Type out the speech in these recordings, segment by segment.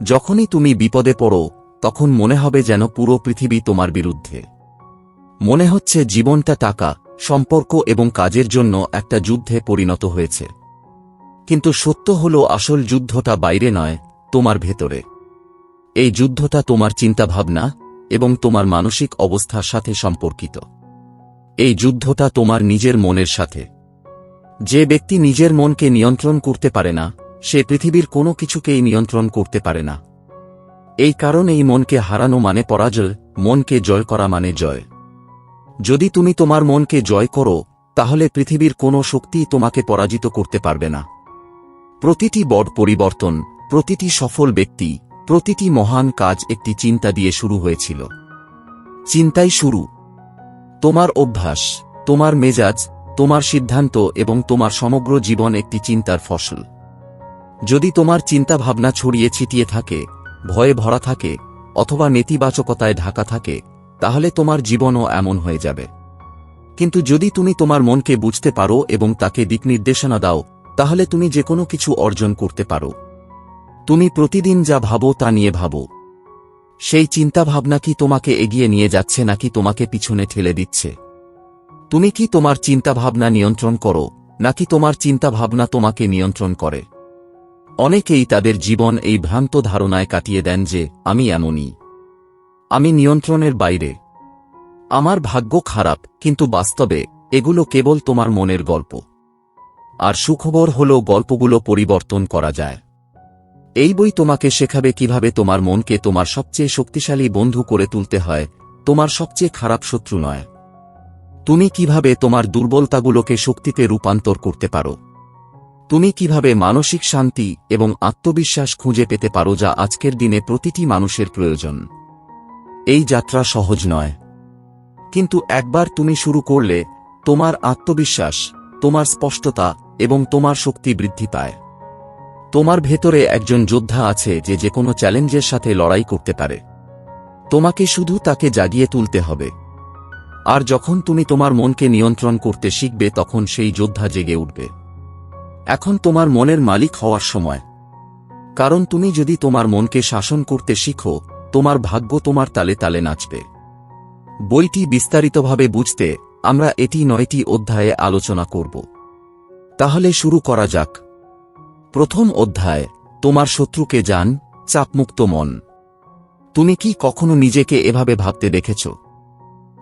যখনই তুমি বিপদে পড়ো তখন মনে হবে যেন পুরো পৃথিবী তোমার বিরুদ্ধে। মনে হচ্ছে জীবনটা টাকা, সম্পর্ক এবং কাজের জন্য একটা যুদ্ধে পরিণত হয়েছে। কিন্তু সত্য হলো আসল যুদ্ধটা বাইরে নয়, তোমার ভেতরে। এই যুদ্ধটা তোমার চিন্তাভাবনা এবং তোমার মানসিক অবস্থার সাথে সম্পর্কিত। এই যুদ্ধটা তোমার নিজের মনের সাথে। যে ব্যক্তি নিজের মনকে নিয়ন্ত্রণ করতে পারে না, সে পৃথিবীর কোনো কিছুকেই নিয়ন্ত্রণ করতে পারে না। এই কারণেই মনকে হারানো মানে পরাজয়, মনকে জয় করা মানে জয়। যদি তুমি তোমার মনকে জয় করো, তাহলে পৃথিবীর কোনো শক্তিই তোমাকে পরাজিত করতে পারবে না। প্রতিটি বড় পরিবর্তন, প্রতিটি সফল ব্যক্তি, প্রতিটি মহান কাজ একটি চিন্তা দিয়ে শুরু হয়েছিল। চিন্তাই শুরু। তোমার অভ্যাস, তোমার মেজাজ, তোমার সিদ্ধান্ত এবং তোমার সমগ্র জীবন একটি চিন্তার ফসল। যদি তোমার চিন্তাভাবনা ছড়িয়ে ছিটিয়ে থাকে, ভয়ে ভরা থাকে, অথবা নেতিবাচকতায় ঢাকা থাকে, তাহলে তোমার জীবনও এমন হয়ে যাবে। কিন্তু যদি তুমি তোমার মনকে বুঝতে পারো এবং তাকে দিকনির্দেশনা দাও, তাহলে তুমি যে কোনো কিছু অর্জন করতে পারো। তুমি প্রতিদিন যা ভাবো তা নিয়ে ভাবো। সেই চিন্তাভাবনা কি তোমাকে এগিয়ে নিয়ে যাচ্ছে নাকি তোমাকে পিছনে ঠেলে দিচ্ছে? তুমি কি তোমার চিন্তাভাবনা নিয়ন্ত্রণ করো, নাকি তোমার চিন্তাভাবনা তোমাকে নিয়ন্ত্রণ করে? অনেকেই তাদের জীবন এই ভ্রান্ত ধারণায় কাটিয়ে দেন যে, আমি এমনই, আমি নিয়ন্ত্রণের বাইরে, আমার ভাগ্য খারাপ। কিন্তু বাস্তবে এগুলো কেবল তোমার মনের গল্প। আর সুখবর হল, গল্পগুলো পরিবর্তন করা যায়। এই বই তোমাকে শেখাবে কিভাবে তোমার মনকে তোমার সবচেয়ে শক্তিশালী বন্ধু করে তুলতে হয়, তোমার সবচেয়ে খারাপ শত্রু নয়। তুমি কিভাবে তোমার দুর্বলতাগুলোকে শক্তিতে রূপান্তর করতে পারো। তুমি কিভাবে মানসিক শান্তি এবং আত্মবিশ্বাস খুঁজে পেতে পারো, যা আজকের দিনে প্রতিটি মানুষের প্রয়োজন। এই যাত্রা সহজ নয়, কিন্তু একবার তুমি শুরু করলে, তোমার আত্মবিশ্বাস, তোমার স্পষ্টতা এবং তোমার শক্তি বৃদ্ধি পায়। তোমার ভেতরে একজন যোদ্ধা আছে যে যেকোনো চ্যালেঞ্জের সাথে লড়াই করতে পারে। তোমাকে শুধু তাকে জাগিয়ে তুলতে হবে। আর যখন তুমি তোমার মনকে নিয়ন্ত্রণ করতে শিখবে, তখন সেই যোদ্ধা জেগে উঠবে। এখন তোমার মনের মালিক হওয়ার সময়। কারণ তুমি যদি তোমার মনকে শাসন করতে শিখো, তোমার ভাগ্য তোমার তালে তালে নাচবে। বইটি বিস্তারিতভাবে বুঝতে আমরা এটি 9টি অধ্যায়ে আলোচনা করব। তাহলে শুরু করা যাক। প্রথম অধ্যায়, তোমার শত্রুকে জান, চাপমুক্ত মন। তুমি কি কখনো নিজেকে এভাবে ভাবতে দেখেছ?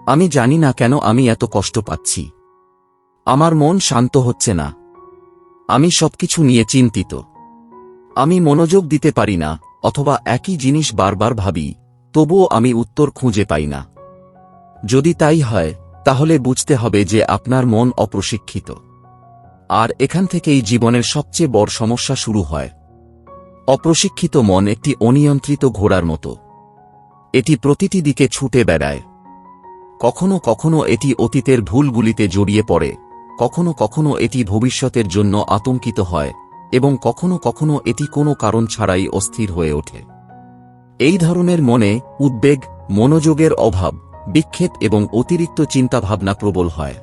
আমি জানি না কেন আমি এত কষ্ট পাচ্ছি। আমার মন শান্ত হচ্ছে না। আমি সবকিছু নিয়ে চিন্তিত। আমি মনোযোগ দিতে পারি না, অথবা একই জিনিস বারবার ভাবি, তবুও আমি উত্তর খুঁজে পাই না। যদি তাই হয়, তাহলে বুঝতে হবে যে আপনার মন অপ্রশিক্ষিত। আর এখান থেকেই জীবনের সবচেয়ে বড় সমস্যা শুরু হয়। অপ্রশিক্ষিত মন একটি অনিয়ন্ত্রিত ঘোড়ার মতো। এটি প্রতিটি দিকে ছুটে বেড়ায়। কখনো কখনো এটি অতীতের ভুলগুলিতে জড়িয়ে পড়ে, কখনো কখনো এটি ভবিষ্যতের জন্য আতঙ্কিত হয়, এবং কখনো কখনো এটি কোনো কারণ ছাড়াই অস্থির হয়ে ওঠে। এই ধরনের মনে উদ্বেগ, মনোযোগের অভাব, বিক্ষেপ এবং অতিরিক্ত চিন্তাভাবনা প্রবল হয়।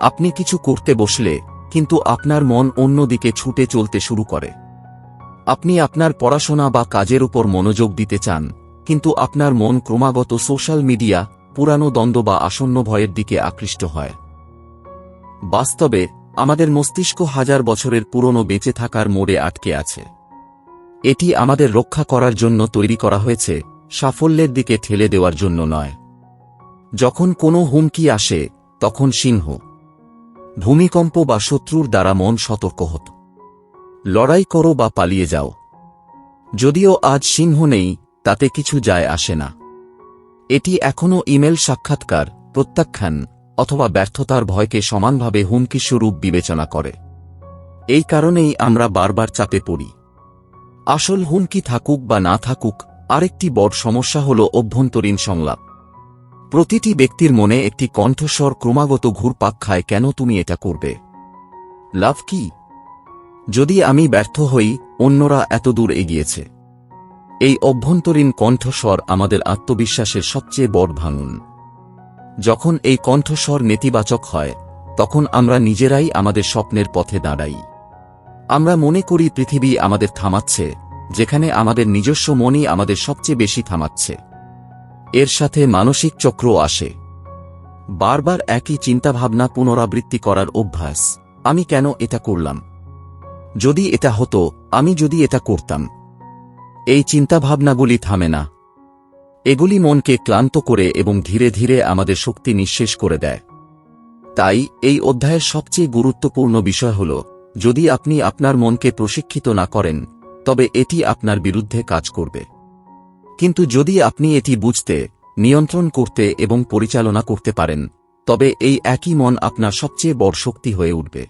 আপনি কিছু করতে বসলে, কিন্তু আপনার মন অন্যদিকে ছুটে চলতে শুরু করে। আপনি আপনার পড়াশোনা বা কাজের উপর মনোযোগ দিতে চান, কিন্তু আপনার মন ক্রমাগত সোশ্যাল মিডিয়া, পুরানো দ্বন্দ্ব বা আসন্ন ভয়ের দিকে আকৃষ্ট হয়। বাস্তবে আমাদের মস্তিষ্ক হাজার বছরের পুরনো বেঁচে থাকার মোড়ে আটকে আছে। এটি আমাদের রক্ষা করার জন্য তৈরি করা হয়েছে, সাফল্যের দিকে ঠেলে দেওয়ার জন্য নয়। যখন কোনো হুমকি আসে, তখন সিংহ, ভূমিকম্প বা শত্রুর দ্বারা মন সতর্ক হতো। লড়াই করো বা পালিয়ে যাও। যদিও আজ সিংহ নেই, তাতে কিছু যায় আসে না। এটি এখনও ইমেল সাক্ষাৎকার, প্রত্যাখ্যান অথবা ব্যর্থতার ভয়কে সমানভাবে হুমকিস্বরূপ বিবেচনা করে। এই কারণেই আমরা বারবার চাপে পড়ি। আসল হুমকি থাকুক বা না থাকুক, আরেকটি বড় সমস্যা হল অভ্যন্তরীণ সংলাপ। প্রতিটি ব্যক্তির মনে একটি কণ্ঠস্বর ক্রমাগত ঘুরপাক খায়, কেন তুমি এটা করবে? লাভ কি? যদি আমি ব্যর্থ হই, অন্যরা এত দূর এগিয়েছে। এই অভ্যন্তরীণ কণ্ঠস্বর আমাদের আত্মবিশ্বাসের সবচেয়ে বড় ভাঙন। যখন এই কণ্ঠস্বর নেতিবাচক হয়, তখন আমরা নিজেরাই আমাদের স্বপ্নের পথে দাঁড়াই। আমরা মনে করি পৃথিবী আমাদের থামাচ্ছে, যেখানে আমাদের নিজস্ব মনই আমাদের সবচেয়ে বেশি থামাচ্ছে। এর সাথে মানসিক চক্র আসে। বারবার একই চিন্তাভাবনা পুনরাবৃত্তি করার অভ্যাস। আমি কেন এটা করলাম? যদি এটা হতো, আমি যদি এটা করতাম। এই চিন্তাভাবনাগুলি থামে না। এগুলি মনকে ক্লান্ত করে এবং ধীরে ধীরে আমাদের শক্তি নিঃশেষ করে দেয়। তাই এই অধ্যায়ের সবচেয়ে গুরুত্বপূর্ণ বিষয় হল, যদি আপনি আপনার মনকে প্রশিক্ষিত না করেন, তবে এটি আপনার বিরুদ্ধে কাজ করবে। কিন্তু যদি আপনি এটি বুঝতে, নিয়ন্ত্রণ করতে এবং পরিচালনা করতে পারেন, তবে এই একই মন আপনার সবচেয়ে বড় শক্তি হয়ে উঠবে।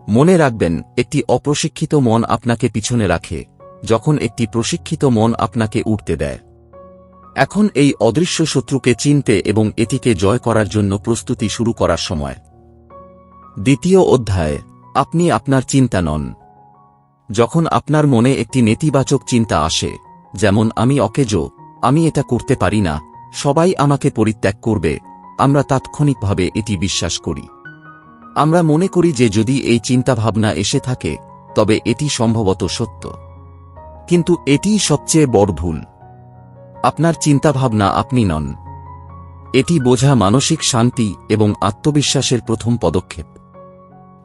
মনে রাখবেন, একটি অপ্রশিক্ষিত মন আপনাকে পিছনে রাখে, যখন একটি প্রশিক্ষিত মন আপনাকে উঠতে দেয়। এখন এই অদৃশ্য শত্রুকে চিনতে এবং এটিকে জয় করার জন্য প্রস্তুতি শুরু করার সময়। দ্বিতীয় অধ্যায়, আপনি আপনার চিন্তা নন। যখন আপনার মনে একটি নেতিবাচক চিন্তা আসে, যেমন আমি অকেজো, আমি এটা করতে পারি না, সবাই আমাকে পরিত্যাগ করবে, আমরা তাৎক্ষণিকভাবে এটি বিশ্বাস করি। আমরা মনে করি যে যদি এই চিন্তাভাবনা এসে থাকে, তবে এটি সম্ভবত সত্য। কিন্তু এটিই সবচেয়ে বড় ভুল। আপনার চিন্তাভাবনা আপনি নন। এটি বোঝা মানসিক শান্তি এবং আত্মবিশ্বাসের প্রথম পদক্ষেপ।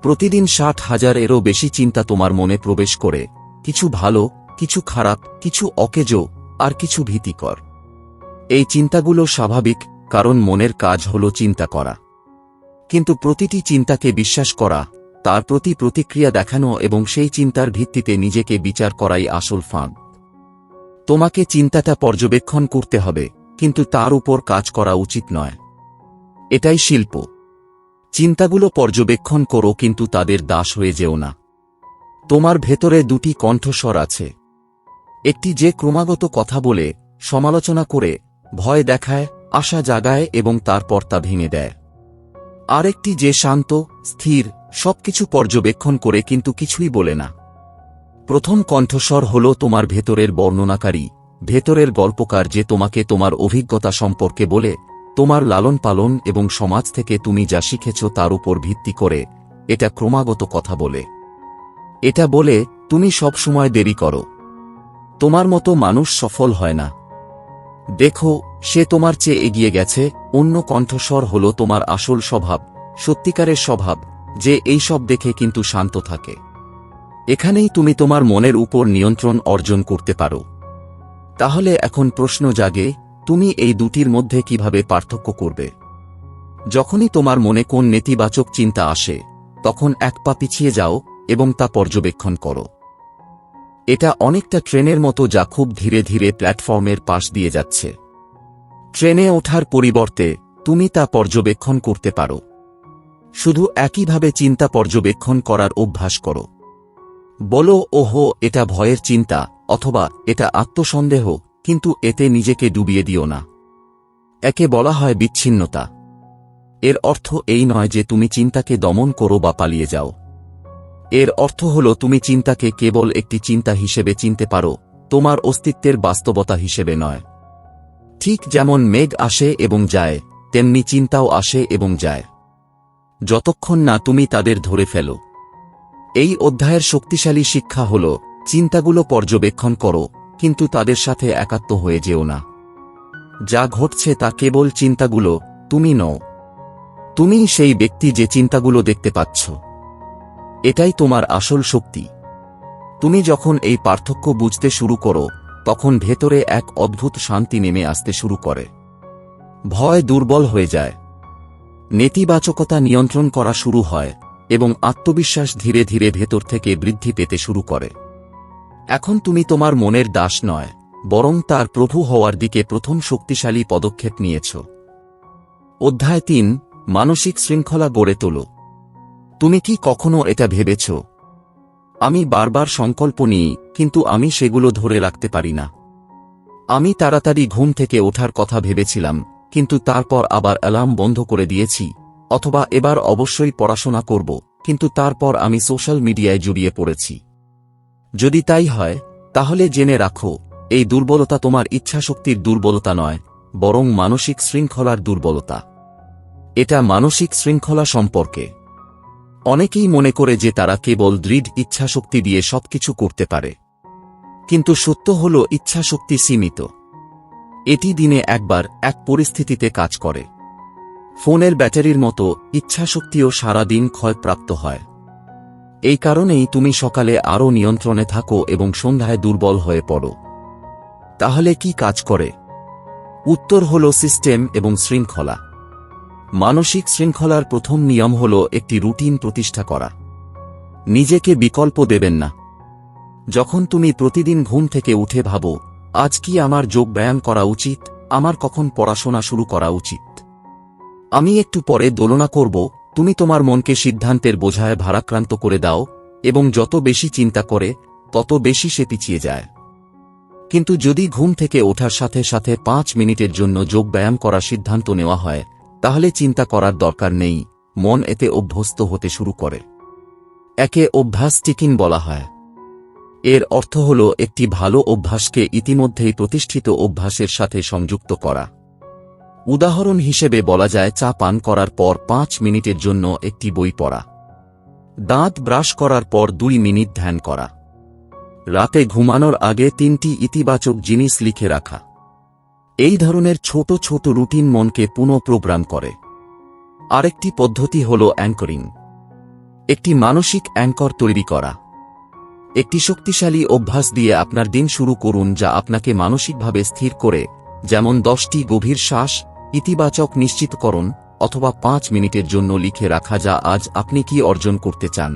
প্রতিদিন 60,000-এরও বেশি চিন্তা তোমার মনে প্রবেশ করে, কিছু ভালো, কিছু খারাপ, কিছু অকেজো, আর কিছু ভীতিকর। এই চিন্তাগুলো স্বাভাবিক, কারণ মনের কাজ হল চিন্তা করা। কিন্তু প্রতিটি চিন্তাকে বিশ্বাস করা, তার প্রতি প্রতিক্রিয়া দেখানো এবং সেই চিন্তার ভিত্তিতে নিজেকে বিচার করাই আসল ফাঁদ। তোমাকে চিন্তাটা পর্যবেক্ষণ করতে হবে, কিন্তু তার উপর কাজ করা উচিত নয়। এটাই শিল্প। চিন্তাগুলো পর্যবেক্ষণ করো, কিন্তু তাদের দাস হয়ে যেও না। তোমার ভেতরে দুটি কণ্ঠস্বর আছে। একটি যে ক্রমাগত কথা বলে, সমালোচনা করে, ভয় দেখায়, আশা জাগায় এবং তারপর তা ভেঙে দেয়। আরেকটি যে শান্ত, স্থির, সবকিছু পর্যবেক্ষণ করে কিন্তু কিছুই বলে না। প্রথম কণ্ঠস্বর হল তোমার ভেতরের বর্ণনাকারী, ভেতরের গল্পকার, যে তোমাকে তোমার অভিজ্ঞতা সম্পর্কে বলে, তোমার লালন পালন এবং সমাজ থেকে তুমি যা শিখেছ তার উপর ভিত্তি করে এটা ক্রমাগত কথা বলে। এটা বলে, তুমি সব সময় দেরি করো, তোমার মতো মানুষ সফল হয় না, দেখো সে তোমার চেয়ে এগিয়ে গেছে। অন্য কণ্ঠস্বর হল তোমার আসল স্বভাব, সত্যিকারের স্বভাব, যে এই সব দেখে কিন্তু শান্ত থাকে। এখানেই তুমি তোমার মনের উপর নিয়ন্ত্রণ অর্জন করতে পারো। তাহলে এখন প্রশ্ন জাগে, তুমি এই দুটির মধ্যে কিভাবে পার্থক্য করবে? যখনই তোমার মনে কোন নেতিবাচক চিন্তা আসে, তখন এক পা পিছিয়ে যাও এবং তা পর্যবেক্ষণ করো। এটা অনেকটা ট্রেনের মতো, যা খুব ধীরে ধীরে প্ল্যাটফর্মের পাশ দিয়ে যাচ্ছে। ট্রেনে ওঠার পরিবর্তে তুমি তা পর্যবেক্ষণ করতে পারো। শুধু একইভাবে চিন্তা পর্যবেক্ষণ করার অভ্যাস করো। বলো, ওহো, এটা ভয়ের চিন্তা, অথবা এটা আত্মসন্দেহ, কিন্তু এতে নিজেকে ডুবিয়ে দিও না। একে বলা হয় বিচ্ছিন্নতা। এর অর্থ এই নয় যে তুমি চিন্তাকে দমন করো বা পালিয়ে যাও। এর অর্থ হল তুমি চিন্তাকে কেবল একটি চিন্তা হিসেবে চিনতে পারো, তোমার অস্তিত্বের বাস্তবতা হিসেবে নয়। ঠিক যেমন মেঘ আসে এবং যায়, তেমনি চিন্তাও আসে এবং যায়, যতক্ষণ না তুমি তাদের ধরে ফেলো। এই অধ্যায়ের শক্তিশালী শিক্ষা হল, চিন্তাগুলো পর্যবেক্ষণ করো, কিন্তু তাদের সাথে একাত্ম হয়ে যেও না। যা ঘটছে তা কেবল চিন্তাগুলো, তুমি নও। তুমিই সেই ব্যক্তি যে চিন্তাগুলো দেখতে পাচ্ছ। এটাই তোমার আসল শক্তি। তুমি যখন এই পার্থক্য বুঝতে শুরু করো, তখন ভেতরে এক অদ্ভুত শান্তি নেমে আসতে শুরু করে। ভয় দুর্বল হয়ে যায়, নেতিবাচকতা নিয়ন্ত্রণ করা শুরু হয়, এবং আত্মবিশ্বাস ধীরে ধীরে ভেতর থেকে বৃদ্ধি পেতে শুরু করে। এখন তুমি তোমার মনের দাস নয়, বরং তার প্রভু হওয়ার দিকে প্রথম শক্তিশালী পদক্ষেপ নিয়েছ। অধ্যায় ৩, মানসিক শৃঙ্খলা গড়ে তোলো। তুমি কি কখনো এটা ভেবেছ, আমি বারবার সংকল্প নিই, কিন্তু আমি সেগুলো ধরে রাখতে পারি না? আমি তাড়াতাড়ি ঘুম থেকে ওঠার কথা ভেবেছিলাম, কিন্তু তারপর আবার অ্যালার্ম বন্ধ করে দিয়েছি। অথবা এবার অবশ্যই পড়াশোনা করব, কিন্তু তারপর আমি সোশ্যাল মিডিয়ায় জড়িয়ে পড়েছি। যদি তাই হয়, তাহলে জেনে রাখো, এই দুর্বলতা তোমার ইচ্ছাশক্তির দুর্বলতা নয়, বরং মানসিক শৃঙ্খলার দুর্বলতা। এটা মানসিক শৃঙ্খলা সম্পর্কে। অনেকেই মনে করে যে তারা কেবল দৃঢ় ইচ্ছাশক্তি দিয়ে সবকিছু করতে পারে। কিন্তু সত্য হল ইচ্ছাশক্তি সীমিত। এটি দিনে একবার এক পরিস্থিতিতে কাজ করে। ফোনের ব্যাটারির মতো ইচ্ছাশক্তিও সারা দিন ক্ষয়প্রাপ্ত হয়। এই কারণেই তুমি সকালে আরও নিয়ন্ত্রণে থাকো এবং সন্ধ্যায় দুর্বল হয়ে পড়ো। তাহলে কি কাজ করে? উত্তর হল সিস্টেম এবং শৃঙ্খলা। মানসিক শৃঙ্খলার প্রথম নিয়ম হল একটি রুটিন প্রতিষ্ঠা করা। নিজেকে বিকল্প দেবেন না। যখন তুমি প্রতিদিন ঘুম থেকে উঠে ভাবো, আজ কি আমার যোগ ব্যায়াম করা উচিত, আমার কখন পড়াশোনা শুরু করা উচিত, আমি একটু পরে দোলনা করব, তুমি তোমার মনকে সিদ্ধান্তের বোঝায় ভারাক্রান্ত করে দাও এবং যত বেশি চিন্তা করে তত বেশি সে পিছিয়ে যায়। কিন্তু যদি ঘুম থেকে ওঠার সাথে সাথে 5 মিনিটের জন্য যোগ ব্যায়াম করার সিদ্ধান্ত নেওয়া হয়, তাহলে চিন্তা করার দরকার নেই, মন এতে অভ্যস্ত হতে শুরু করে। একে অভ্যাস টিকিং বলা হয়। এর অর্থ হল একটি ভালো অভ্যাসকে ইতিমধ্যেই প্রতিষ্ঠিত অভ্যাসের সাথে সংযুক্ত করা। উদাহরণ হিসেবে বলা যায় চা পান করার পর 5 মিনিটের জন্য একটি বই পড়া, দাঁত ব্রাশ করার পর 2 মিনিট ধ্যান করা, রাতে ঘুমানোর আগে 3টি ইতিবাচক জিনিস লিখে রাখা। এই ধরনের ছোট ছোট রুটিন মনকে পুনঃপ্রোগ্রাম করে। আরেকটি পদ্ধতি হল অ্যাঙ্করিং। একটি মানসিক অ্যাঙ্কর তৈরি করা। একটি শক্তিশালী অভ্যাস দিয়ে আপনার দিন শুরু করুন যা আপনাকে মানসিকভাবে স্থির করে, যেমন 10টি গভীর শ্বাস, ইতিবাচক নিশ্চিতকরণ, অথবা 5 মিনিটের জন্য লিখে রাখা যা আজ আপনি কি অর্জন করতে চান।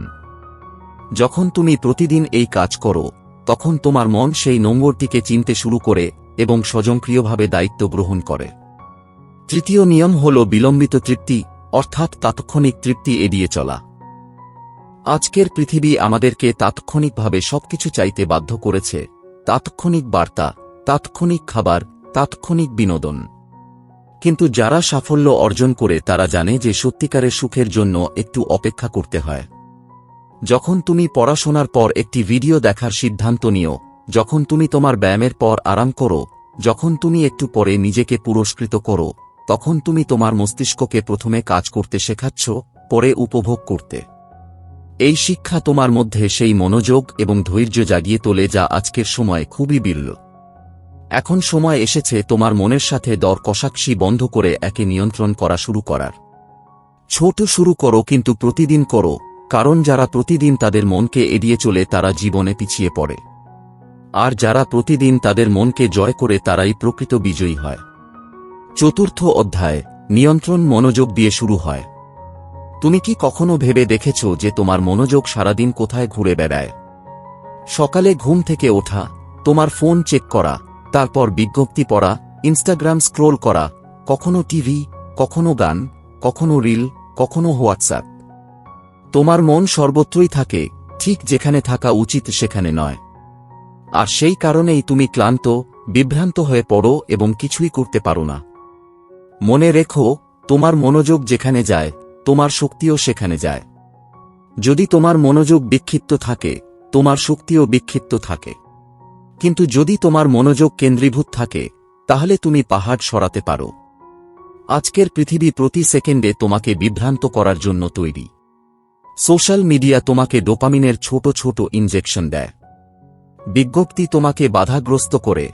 যখন তুমি প্রতিদিন এই কাজ করো, তখন তোমার মন সেই নম্বরটিকে চিনতে শুরু করে এবং স্বয়ংক্রিয়ভাবে দায়িত্ব গ্রহণ করে। তৃতীয় নিয়ম হল বিলম্বিত তৃপ্তি, অর্থাৎ তাৎক্ষণিক তৃপ্তি এড়িয়ে চলা। আজকের পৃথিবী আমাদেরকে তাৎক্ষণিকভাবে সবকিছু চাইতে বাধ্য করেছে। তাৎক্ষণিক বার্তা, তাৎক্ষণিক খাবার, তাৎক্ষণিক বিনোদন। কিন্তু যারা সাফল্য অর্জন করে তারা জানে যে সত্যিকারের সুখের জন্য একটু অপেক্ষা করতে হয়। যখন তুমি পড়াশোনার পর একটি ভিডিও দেখার সিদ্ধান্ত নিও, যখন তুমি তোমার ব্যায়ামের পর আরাম করো, যখন তুমি একটু পরে নিজেকে পুরস্কৃত করো, তখন তুমি তোমার মস্তিষ্ককে প্রথমে কাজ করতে শেখাচ্ছ, পরে উপভোগ করতে। এই শিক্ষা তোমার মধ্যে সেই মনোযোগ এবং ধৈর্য জাগিয়ে তোলে যা আজকের সময় খুবই বিরল। এখন সময় এসেছে তোমার মনের সাথে দর কষাকষি বন্ধ করে একে নিয়ন্ত্রণ করা শুরু করার। ছোট শুরু করো কিন্তু প্রতিদিন করো, কারণ যারা প্রতিদিন তাদের মনকে এড়িয়ে চলে তারা জীবনে পিছিয়ে পড়ে। আর যারা প্রতিদিন তাদের মনকে জয় করে তারাই প্রকৃত বিজয়ী হয়। চতুর্থ অধ্যায়, নিয়ন্ত্রণ মনোযোগ দিয়ে শুরু হয়। তুমি কি কখনো ভেবে দেখেছ যে তোমার মনোযোগ সারাদিন কোথায় ঘুরে বেড়ায়? সকালে ঘুম থেকে ওঠা, তোমার ফোন চেক করা, তারপর বিজ্ঞপ্তি পড়া, ইনস্টাগ্রাম স্ক্রোল করা, কখনো টিভি, কখনো গান, কখনো রিল, কখনো হোয়াটসঅ্যাপ। তোমার মন সর্বত্রই থাকে, ঠিক যেখানে থাকা উচিত সেখানে নয়। আর সেই কারণেই তুমি ক্লান্ত, বিভ্রান্ত হয়ে পড়ো এবং কিছুই করতে পারো না। মনে রেখো, তোমার মনোযোগ যেখানে যায়, তোমার শক্তিও সেখানে যায়। যদি তোমার মনোযোগ বিক্ষিপ্ত থাকে, তোমার শক্তিও বিক্ষিপ্ত থাকে। কিন্তু যদি তোমার মনোযোগ কেন্দ্রীভূত থাকে, তাহলে তুমি পাহাড় সরাতে পারো। আজকের পৃথিবী প্রতি সেকেন্ডে তোমাকে বিভ্রান্ত করার জন্য তৈরি। সোশ্যাল মিডিয়া তোমাকে ডোপামিনের ছোট ছোট ইনজেকশন দেয়। বিজ্ঞপ্তি তোমাকে বাধাগ্রস্ত করে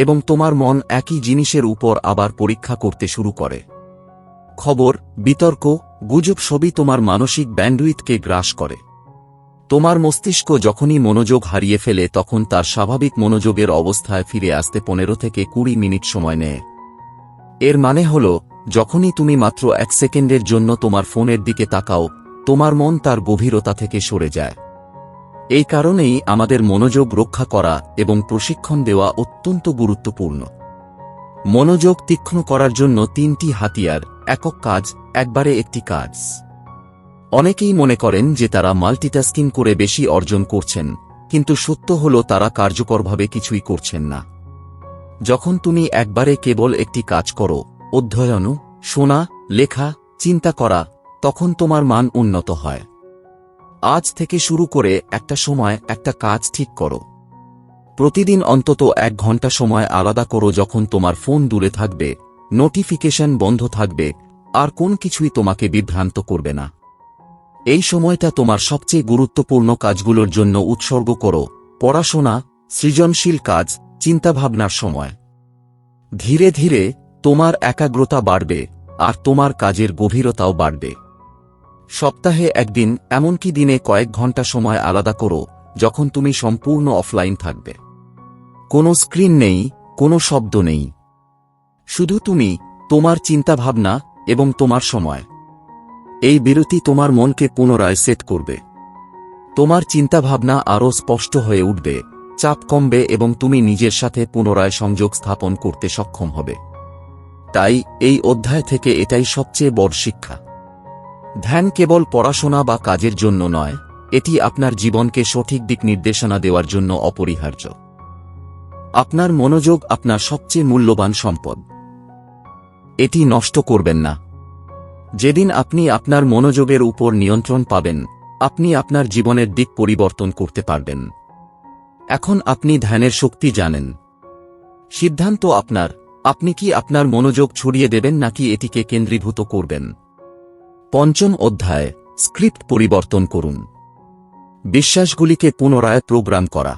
এবং তোমার মন একই জিনিসের উপর আবার পরীক্ষা করতে শুরু করে। খবর, বিতর্ক, গুজব সবই তোমার মানসিক ব্যান্ডউইথকে গ্রাস করে। তোমার মস্তিষ্ক যখনই মনোযোগ হারিয়ে ফেলে তখন তার স্বাভাবিক মনোযোগের অবস্থায় ফিরে আসতে 15 থেকে 20 মিনিট সময় নেয়। এর মানে হল, যখনই তুমি মাত্র 1 সেকেন্ডের জন্য তোমার ফোনের দিকে তাকাও, তোমার মন তার গভীরতা থেকে সরে যায়। এই কারণেই আমাদের মনোযোগ রক্ষা করা এবং প্রশিক্ষণ দেওয়া অত্যন্ত গুরুত্বপূর্ণ। মনোযোগ তীক্ষ্ণ করার জন্য 3টি হাতিয়ার: একক কাজ, একবারে একটি কাজ। অনেকেই মনে করেন যে তারা মাল্টিটাস্কিং করে বেশি অর্জন করছেন, কিন্তু সত্য হল তারা কার্যকরভাবে কিছুই করছেন না। যখন তুমি একবারে কেবল একটি কাজ করো, অধ্যয়ন, শোনা, লেখা, চিন্তা করা, তখন তোমার মান উন্নত হয়। আজ থেকে শুরু করে একটা সময় একটা কাজ ঠিক করো। প্রতিদিন অন্তত 1 ঘন্টা সময় আলাদা করো যখন তোমার ফোন দূরে থাকবে, নোটিফিকেশন বন্ধ থাকবে, আর কোন কিছুই তোমাকে বিভ্রান্ত করবে না। এই সময়টা তোমার সবচেয়ে গুরুত্বপূর্ণ কাজগুলোর জন্য উৎসর্গ করো: পড়াশোনা, সৃজনশীল কাজ, চিন্তাভাবনার সময়। ধীরে ধীরে তোমার একাগ্রতা বাড়বে আর তোমার কাজের গভীরতাও বাড়বে। সপ্তাহে একদিন, এমনকি দিনে কয়েক ঘন্টা সময় আলাদা করো যখন তুমি সম্পূর্ণ অফলাইন থাকবে। কোনো স্ক্রিন নেই, কোনো শব্দ নেই, শুধু তুমি, তোমার চিন্তাভাবনা এবং তোমার সময়। এই বিরতি তোমার মনকে পুনরায় সেট করবে। তোমার চিন্তাভাবনা আরও স্পষ্ট হয়ে উঠবে, চাপ কমবে এবং তুমি নিজের সাথে পুনরায় সংযোগ স্থাপন করতে সক্ষম হবে। তাই এই অধ্যায় থেকে এটাই সবচেয়ে বড় শিক্ষা। ধ্যান কেবল পড়াশোনা বা কাজের জন্য নয়, এটি আপনার জীবনকে সঠিক দিক নির্দেশনা দেওয়ার জন্য অপরিহার্য। আপনার মনোযোগ আপনার সবচেয়ে মূল্যবান সম্পদ। এটি নষ্ট করবেন না। যেদিন আপনি আপনার মনোযোগের উপর নিয়ন্ত্রণ পাবেন, আপনি আপনার জীবনের দিক পরিবর্তন করতে পারবেন। এখন আপনি ধ্যানের শক্তি জানেন। সিদ্ধান্ত আপনার, আপনি কি আপনার মনোযোগ ছড়িয়ে দেবেন নাকি এটিকে কেন্দ্রীভূত করবেন। পঞ্চম অধ্যায়, স্ক্রিপ্ট পরিবর্তন করুন। বিশ্বাসগুলিকে পুনরায় প্রোগ্রাম করা।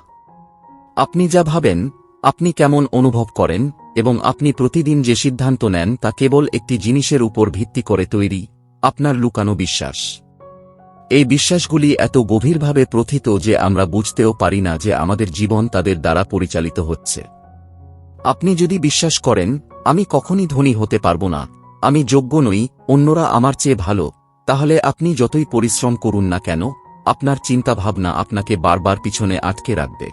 আপনি যা ভাবেন, আপনি কেমন অনুভব করেন এবং আপনি প্রতিদিন যে সিদ্ধান্ত নেন তা কেবল একটি জিনিসের উপর ভিত্তি করে তৈরি, আপনার লুকানো বিশ্বাস। এই বিশ্বাসগুলি এত গভীরভাবে প্রথিত যে আমরা বুঝতেও পারি না যে আমাদের জীবন তাদের দ্বারা পরিচালিত হচ্ছে। আপনি যদি বিশ্বাস করেন, আমি কখনই ধনী হতে পারব না, আমি যোগ্য নই, অন্যরা আমার চেয়ে ভালো, তাহলে আপনি যতই পরিশ্রম করুন না কেন, আপনার চিন্তাভাবনা আপনাকে বারবার পিছনে আটকে রাখবে।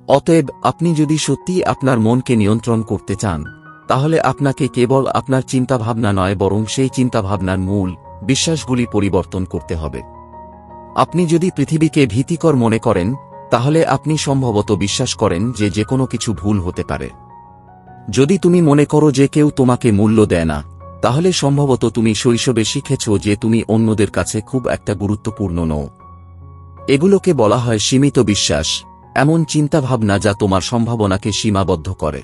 অতএব আপনি যদি সত্যিই আপনার মনকে নিয়ন্ত্রণ করতে চান, তাহলে আপনাকে কেবল আপনার চিন্তাভাবনা নয় বরং সেই চিন্তাভাবনার মূল বিশ্বাসগুলি পরিবর্তন করতে হবে। আপনি যদি পৃথিবীকে ভীতিকর মনে করেন, তাহলে আপনি সম্ভবত বিশ্বাস করেন যে যেকোনো কিছু ভুল হতে পারে। যদি তুমি মনে করো যে কেউ তোমাকে মূল্য দেয় না, তাহলে সম্ভবত তুমি শৈশবে শিখেছ যে তুমি অন্যদের কাছে খুব একটা গুরুত্বপূর্ণ নও। এগুলোকে বলা হয় সীমিত বিশ্বাস, এমন চিন্তাভাবনা যা তোমার সম্ভাবনাকে সীমাবদ্ধ করে।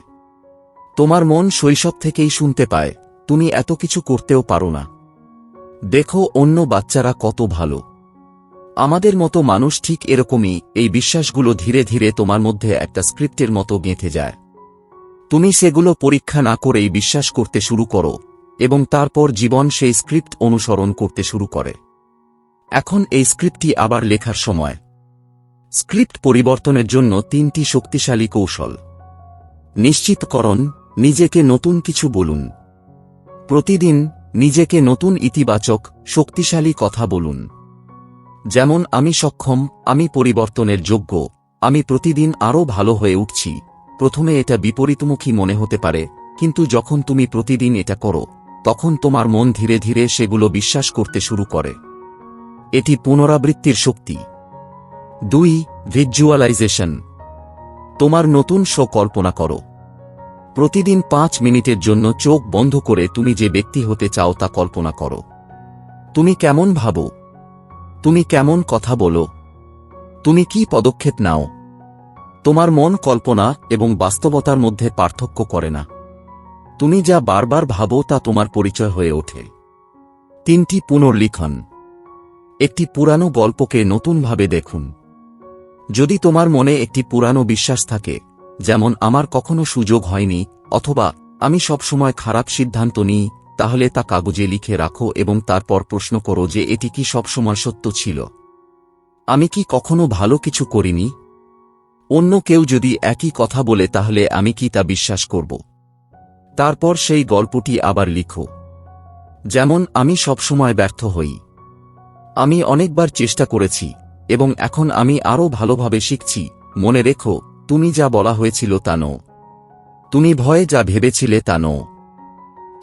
তোমার মন শৈশব থেকেই শুনতে পায়, তুমি এত কিছু করতেও পারো না। দেখো অন্য বাচ্চারা কত ভালো। আমাদের মতো মানুষ ঠিক এরকমই, এই বিশ্বাসগুলো ধীরে ধীরে তোমার মধ্যে একটা স্ক্রিপ্টের মতো গেঁথে যায়। তুমি সেগুলো পরীক্ষা না করেই বিশ্বাস করতে শুরু করো এবং তারপর জীবন সেই স্ক্রিপ্ট অনুসরণ করতে শুরু করে। এখন এই স্ক্রিপ্টটি আবার লেখার সময়। স্ক্রিপ্ট পরিবর্তনের জন্য 3টি শক্তিশালী কৌশল। নিশ্চিতকরণ, নিজেকে নতুন কিছু বলুন। প্রতিদিন নিজেকে নতুন ইতিবাচক, শক্তিশালী কথা বলুন। যেমন আমি সক্ষম, আমি পরিবর্তনের যোগ্য, আমি প্রতিদিন আরও ভালো হয়ে উঠছি। প্রথমে এটা বিপরীতমুখী মনে হতে পারে, কিন্তু যখন তুমি প্রতিদিন এটা করো, তখন তোমার মন ধীরে ধীরে সেগুলো বিশ্বাস করতে শুরু করে। এটি পুনরাবৃত্তির শক্তি। 2. ভিজুয়ালাইজেশন। তোমার নতুন শো কল্পনা করো। প্রতিদিন 5 মিনিটের জন্য চোখ বন্ধ করে তুমি যে ব্যক্তি হতে চাও তা কল্পনা করো। তুমি কেমন ভাবো? তুমি কেমন কথা বলো? তুমি কি পদক্ষেপ নাও? তোমার মন কল্পনা এবং বাস্তবতার মধ্যে পার্থক্য করে না। তুমি যা বারবার ভাবো তা তোমার পরিচয় হয়ে ওঠে। 3টি পুনর্লিখন। একটি পুরানো গল্পকে নতুনভাবে দেখুন। যদি তোমার মনে একটি পুরানো বিশ্বাস থাকে, যেমন আমার কখনো সুযোগ হয়নি অথবা আমি সবসময় খারাপ সিদ্ধান্ত নিই, তাহলে তা কাগজে লিখে রাখো এবং তারপর প্রশ্ন করো যে এটি কি সবসময় সত্য ছিল। আমি কি কখনো ভালো কিছু করিনি? অন্য কেউ যদি একই কথা বলে তাহলে আমি কি তা বিশ্বাস করব? তারপর সেই গল্পটি আবার লিখো। যেমন আমি সবসময় ব্যর্থ হই। আমি অনেকবার চেষ্টা করেছি এবং এখন আমি আরও ভালোভাবে শিখছি। মনে রেখো, তুমি যা বলা হয়েছিল তা নও। তুমি ভয়ে যা ভেবেছিলে তা নও।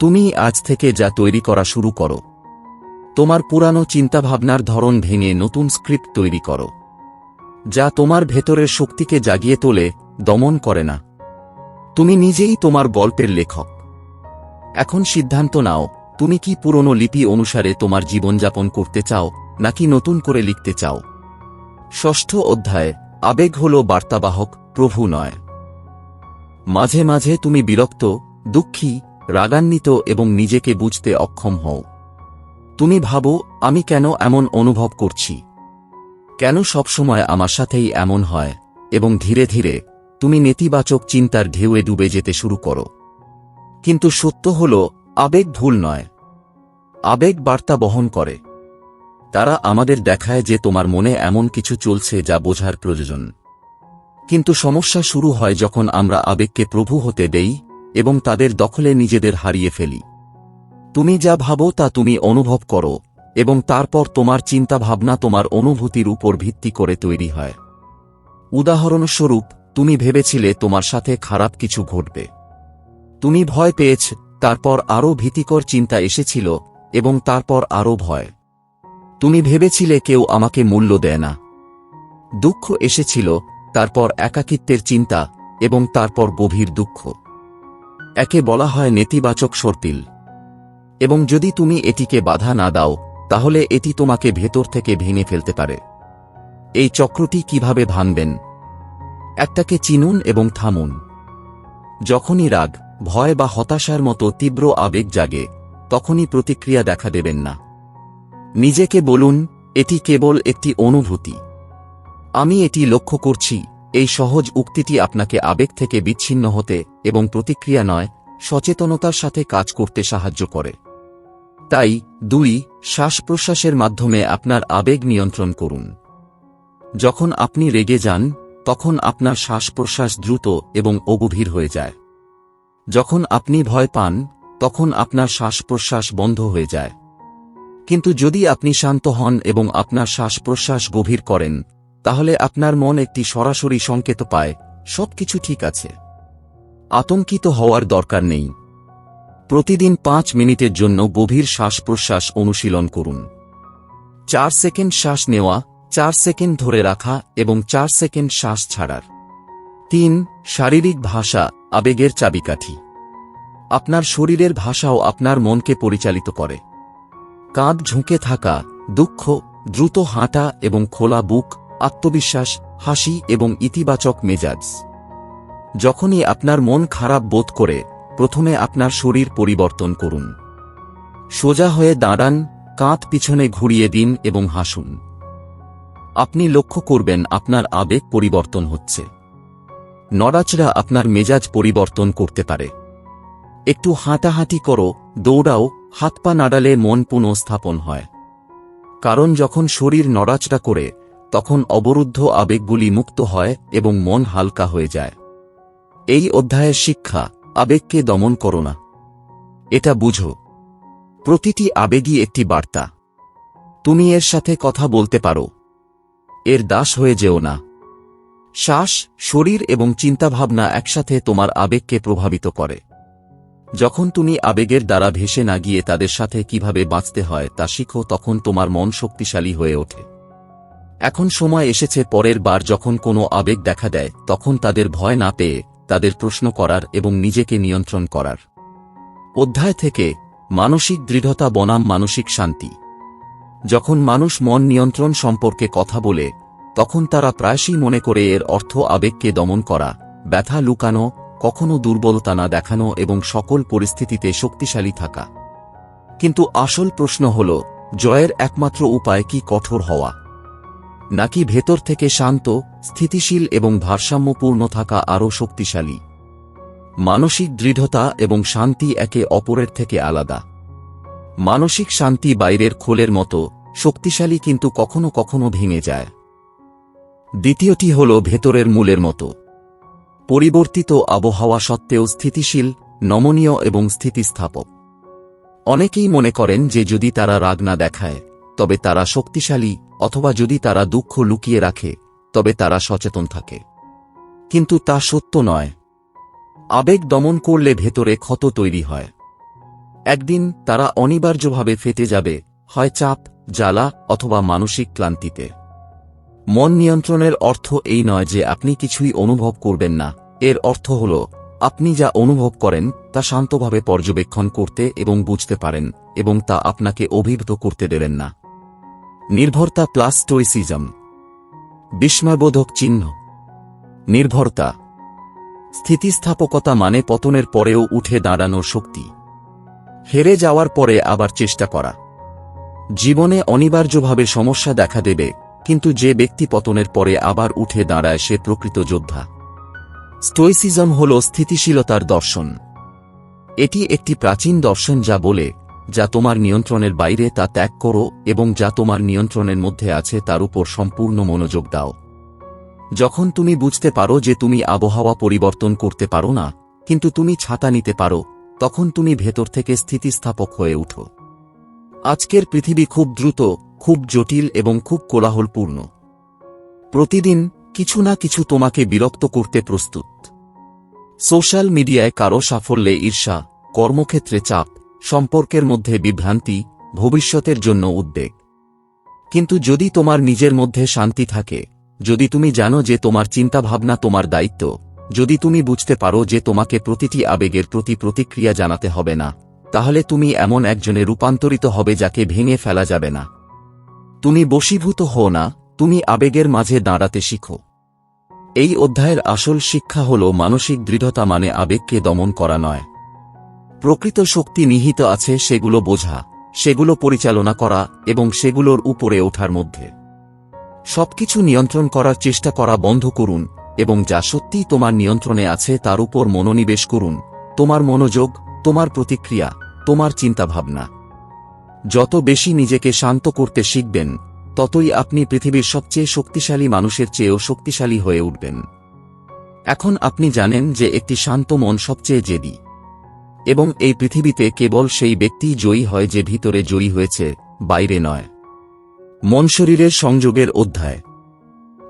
তুমি আজ থেকে যা তৈরি করা শুরু করো। তোমার পুরানো চিন্তাভাবনার ধরন ভেঙে নতুন স্ক্রিপ্ট তৈরি করো, যা তোমার ভেতরের শক্তিকে জাগিয়ে তোলে, দমন করে না। তুমি নিজেই তোমার গল্পের লেখক। এখন সিদ্ধান্ত নাও, তুমি কি পুরনো লিপি অনুসারে তোমার জীবনযাপন করতে চাও নাকি নতুন করে লিখতে চাও। 6ষ্ঠ অধ্যায়, আবেগ হল বার্তাবাহক, প্রভু নয়। মাঝে মাঝে তুমি বিরক্ত, দুঃখী, রাগান্বিত এবং নিজেকে বুঝতে অক্ষম হও। তুমি ভাবো, আমি কেন এমন অনুভব করছি? কেন সবসময় আমার সাথেই এমন হয়? এবং ধীরে ধীরে তুমি নেতিবাচক চিন্তার ঢেউয়ে ডুবে যেতে শুরু করো। কিন্তু সত্য হল, আবেগ ভুল নয়। আবেগ বার্তা বহন করে। তারা আমাদের দেখায় যে তোমার মনে এমন কিছু চলছে যা বোঝার প্রয়োজন। কিন্তু সমস্যা শুরু হয় যখন আমরা আবেগকে প্রভু হতে দেই এবং তাদের দখলে নিজেদের হারিয়ে ফেলি। তুমি যা ভাবো তা তুমি অনুভব করো, এবং তারপর তোমার চিন্তাভাবনা তোমার অনুভূতির উপর ভিত্তি করে তৈরি হয়। উদাহরণস্বরূপ, তুমি ভেবেছিলে তোমার সাথে খারাপ কিছু ঘটবে। তুমি ভয় পেয়েছ, তারপর আরও ভীতিকর চিন্তা এসেছিল, এবং তারপর আরও ভয়। তুমি ভেবেছিলে কেউ আমাকে মূল্য দেয় না। দুঃখ এসেছিল, তারপর একাকিত্বের চিন্তা, এবং তারপর গভীর দুঃখ। একে বলা হয় নেতিবাচক সর্পিল। এবং যদি তুমি এটিকে বাধা না দাও, তাহলে এটি তোমাকে ভেতর থেকে ভেঙে ফেলতে পারে। এই চক্রটি কিভাবে ভাঙবেন? একটাকে চিনুন এবং থামুন। যখনই রাগ, ভয় বা হতাশার মতো তীব্র আবেগ জাগে, তখনই প্রতিক্রিয়া দেখা দেবেন না। নিজেকে বলুন, এটি কেবল একটি অনুভূতি। আমি এটি লক্ষ্য করছি। এই সহজ উক্তিটি আপনাকে আবেগ থেকে বিচ্ছিন্ন হতে এবং প্রতিক্রিয়া নয়, সচেতনতার সাথে কাজ করতে সাহায্য করে। তাই 2. শ্বাস-প্রশ্বাসের মাধ্যমে আপনার আবেগ নিয়ন্ত্রণ করুন। যখন আপনি রেগে যান, তখন আপনার শ্বাস-প্রশ্বাস দ্রুত এবং অগভীর হয়ে যায়। যখন আপনি ভয় পান, তখন আপনার শ্বাস-প্রশ্বাস বন্ধ হয়ে যায়। কিন্তু যদি আপনি শান্ত হন এবং আপনার শ্বাস-প্রশ্বাস গভীর করেন, তাহলে আপনার মন একটি সরাসরি সংকেত পায়, সবকিছু ঠিক আছে। আতঙ্কিত হওয়ার দরকার নেই। প্রতিদিন 5 মিনিটের জন্য গভীর শ্বাস-প্রশ্বাস অনুশীলন করুন। 4 সেকেন্ড শ্বাস নেওয়া, 4 সেকেন্ড ধরে রাখা এবং 4 সেকেন্ড শ্বাস ছাড়ার। 3. শারীরিক ভাষা, আবেগের চাবিকাঠি। আপনার শরীরের ভাষাও আপনার মনকে পরিচালিত করে। কাঁধ ঝুঁকে থাকা, দুঃখ, দ্রুত হাঁটা এবং খোলা বুক, আত্মবিশ্বাস, হাসি এবং ইতিবাচক মেজাজ। যখনই আপনার মন খারাপ বোধ করে, প্রথমে আপনার শরীর পরিবর্তন করুন। সোজা হয়ে দাঁড়ান, কাঁধ পিছনে ঘুরিয়ে দিন এবং হাসুন। আপনি লক্ষ্য করবেন আপনার আবেগ পরিবর্তন হচ্ছে। নড়াচড়া আপনার মেজাজ পরিবর্তন করতে পারে। একটু হাঁটাহাঁটি করো, দৌড়াও, হাত পা নাড়ালে মন পুনঃস্থাপন হয়। কারণ যখন শরীর নড়াচড়া করে, তখন অবরুদ্ধ আবেগগুলি মুক্ত হয় এবং মন হালকা হয়ে যায়। এই অধ্যায়ের শিক্ষা: আবেগকে দমন করো না। এটা বুঝো, প্রতিটি আবেগই একটি বার্তা। তুমি এর সাথে কথা বলতে পারো। এর দাস হয়ে যেও না। শ্বাস, শরীর এবং চিন্তাভাবনা একসাথে তোমার আবেগকে প্রভাবিত করে। যখন তুমি আবেগের দ্বারা ভেসে না গিয়ে তাদের সাথে কিভাবে বাঁচতে হয় তা শিখো, তখন তোমার মন শক্তিশালী হয়ে ওঠে। এখন সময় এসেছে পরের বার যখন কোনো আবেগ দেখা দেয়, তখন তাদের ভয় না পেয়ে তাদের প্রশ্ন করার এবং নিজেকে নিয়ন্ত্রণ করার। অধ্যায় থেকে: মানসিক দৃঢ়তা বনাম মানসিক শান্তি। যখন মানুষ মন নিয়ন্ত্রণ সম্পর্কে কথা বলে, তখন তারা প্রায়শই মনে করে এর অর্থ আবেগকে দমন করা, ব্যথা লুকানো, কখনো দুর্বলতা না দেখানো এবং সকল পরিস্থিতিতে শক্তিশালী থাকা। কিন্তু আসল প্রশ্ন হল, জয়ের একমাত্র উপায় কি কঠোর হওয়া, নাকি ভেতর থেকে শান্ত, স্থিতিশীল এবং ভারসাম্যপূর্ণ থাকা আরও শক্তিশালী? মানসিক দৃঢ়তা এবং শান্তি একে অপরের থেকে আলাদা। মানসিক শান্তি বাইরের খোলের মতো শক্তিশালী, কিন্তু কখনো কখনো ভেঙে যায়। দ্বিতীয়টি হল ভেতরের মূলের মতো, পরিবর্তিত আবহাওয়া সত্ত্বেও স্থিতিশীল, নমনীয় এবং স্থিতিস্থাপক। অনেকেই মনে করেন যে যদি তারা রাগ না দেখায়, তবে তারা শক্তিশালী, অথবা যদি তারা দুঃখ লুকিয়ে রাখে, তবে তারা সচেতন থাকে। কিন্তু তা সত্য নয়। আবেগ দমন করলে ভেতরে ক্ষত তৈরি হয়। একদিন তারা অনিবার্যভাবে ফেটে যাবে, হয় চাপ, জ্বালা অথবা মানসিক ক্লান্তিতে। মন নিয়ন্ত্রণের অর্থ এই নয় যে আপনি কিছুই অনুভব করবেন না। এর অর্থ হল আপনি যা অনুভব করেন তা শান্তভাবে পর্যবেক্ষণ করতে এবং বুঝতে পারেন, এবং তা আপনাকে অভিভূত করতে দেবেন না। নির্ভরতা প্লাস স্টোইসিজম। বিস্ময়বোধক চিহ্ন: নির্ভরতা। স্থিতিস্থাপকতা মানে পতনের পরেও উঠে দাঁড়ানোর শক্তি। হেরে যাওয়ার পরে আবার চেষ্টা করা। জীবনে অনিবার্যভাবে সমস্যা দেখা দেবে, কিন্তু যে ব্যক্তি পতনের পরে আবার উঠে দাঁড়ায় সে প্রকৃত যোদ্ধা। স্টোইসিজম হল স্থিতিশীলতার দর্শন। এটি একটি প্রাচীন দর্শন যা বলে, যা তোমার নিয়ন্ত্রণের বাইরে তা ত্যাগ করো এবং যা তোমার নিয়ন্ত্রণের মধ্যে আছে তার উপর সম্পূর্ণ মনোযোগ দাও। যখন তুমি বুঝতে পারো যে তুমি আবহাওয়া পরিবর্তন করতে পারো না, কিন্তু তুমি ছাতা নিতে পারো, তখন তুমি ভেতর থেকে স্থিতিস্থাপক হয়ে উঠো। আজকের পৃথিবী খুব দ্রুত, খুব জটিল এবং খুব কোলাহলপূর্ণ। প্রতিদিন কিছু না কিছু তোমাকে বিরক্ত করতে প্রস্তুত। সোশ্যাল মিডিয়ায় কারো সাফল্যে ঈর্ষা, কর্মক্ষেত্রে চাপ, সম্পর্কের মধ্যে বিভ্রান্তি, ভবিষ্যতের জন্য উদ্বেগ। কিন্তু যদি তোমার নিজের মধ্যে শান্তি থাকে, যদি তুমি জানো যে তোমার চিন্তাভাবনা তোমার দায়িত্ব, যদি তুমি বুঝতে পারো যে তোমাকে প্রতিটি আবেগের প্রতি প্রতিক্রিয়া জানাতে হবে না, তাহলে তুমি এমন একজনে রূপান্তরিত হবে যাকে ভেঙে ফেলা যাবে না। তুমি বশীভূত হও না, তুমি আবেগের মাঝে দাঁড়াতে শিখো। এই অধ্যায়ের আসল শিক্ষা হল মানসিক দৃঢ়তা মানে আবেগকে দমন করা নয়। প্রকৃত শক্তি নিহিত আছে সেগুলো বোঝা, সেগুলো পরিচালনা করা এবং সেগুলোর উপরে ওঠার মধ্যে। সবকিছু নিয়ন্ত্রণ করার চেষ্টা করা বন্ধ করুন এবং যা সত্যিই তোমার নিয়ন্ত্রণে আছে তার উপর মনোনিবেশ করুন, তোমার মনোযোগ, তোমার প্রতিক্রিয়া, তোমার চিন্তাভাবনা। যত বেশি নিজেকে শান্ত করতে শিখবেন, ততই আপনি পৃথিবীর সবচেয়ে শক্তিশালী মানুষের চেয়েও শক্তিশালী হয়ে উঠবেন। এখন আপনি জানেন যে একটি শান্ত মন সবচেয়ে জেদি। এবং এই পৃথিবীতে কেবল সেই ব্যক্তিই জয়ী হয় যে ভিতরে জয়ী হয়েছে, বাইরে নয়। মন শরীরের সংযোগের অধ্যায়।